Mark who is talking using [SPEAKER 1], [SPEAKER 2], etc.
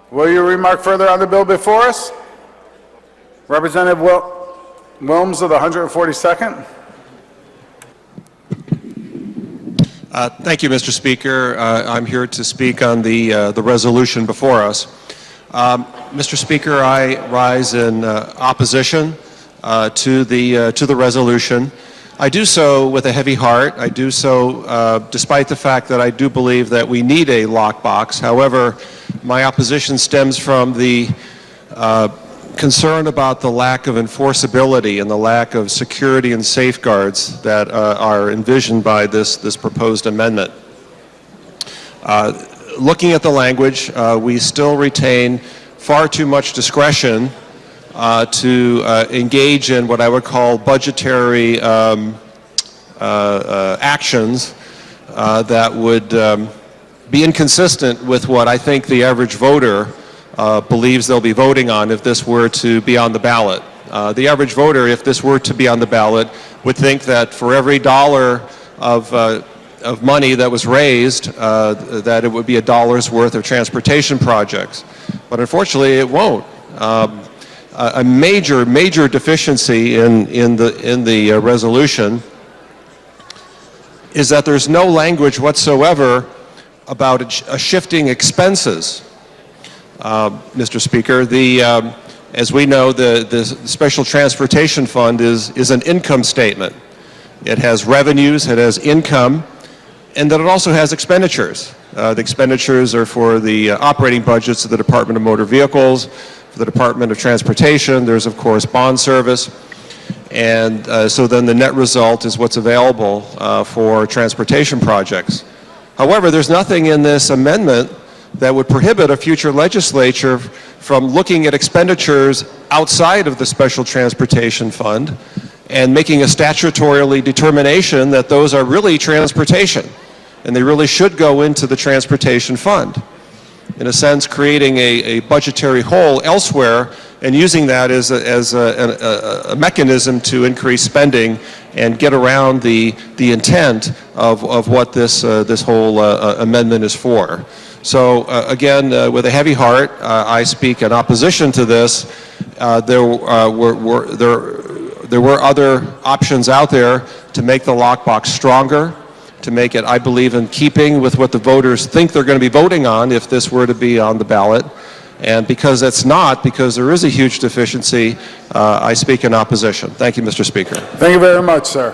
[SPEAKER 1] Will you remark further on the bill before us? Representative Wilms of the 142nd.
[SPEAKER 2] Thank you, Mr. Speaker. I'm here to speak on the resolution before us. Mr. Speaker, I rise in opposition to the resolution. I do so with a heavy heart. I do so despite the fact that I do believe that we need a lockbox. However, my opposition stems from the concern about the lack of enforceability and the lack of security and safeguards that are envisioned by this proposed amendment. Looking at the language, we still retain far too much discretion to engage in what I would call budgetary actions that would be inconsistent with what I think the average voter believes they'll be voting on if this were to be on the ballot. The average voter, if this were to be on the ballot, would think that for every dollar of money that was raised, that it would be $1's worth of transportation projects. But unfortunately, it won't. A major deficiency in the resolution is that there's no language whatsoever about shifting expenses. Mr. Speaker, as we know, the Special Transportation Fund is an income statement. It has revenues, it has income, and then it also has expenditures. The expenditures are for the operating budgets of the Department of Motor Vehicles, for the Department of Transportation. There's, of course, bond service. And so then the net result is what's available for transportation projects. However, there's nothing in this amendment that would prohibit a future legislature from looking at expenditures outside of the Special Transportation Fund and making a statutorily determination that those are really transportation and they really should go into the Transportation Fund. In a sense, creating a budgetary hole elsewhere and using that as a mechanism to increase spending and get around the intent of what this whole amendment is for. So again, with a heavy heart, I speak in opposition to this. There were other options out there to make the lockbox stronger, to make it, I believe, in keeping with what the voters think they're going to be voting on if this were to be on the ballot. And because it's not, because there is a huge deficiency, I speak in opposition. Thank you, Mr. Speaker.
[SPEAKER 1] Thank you very much, sir.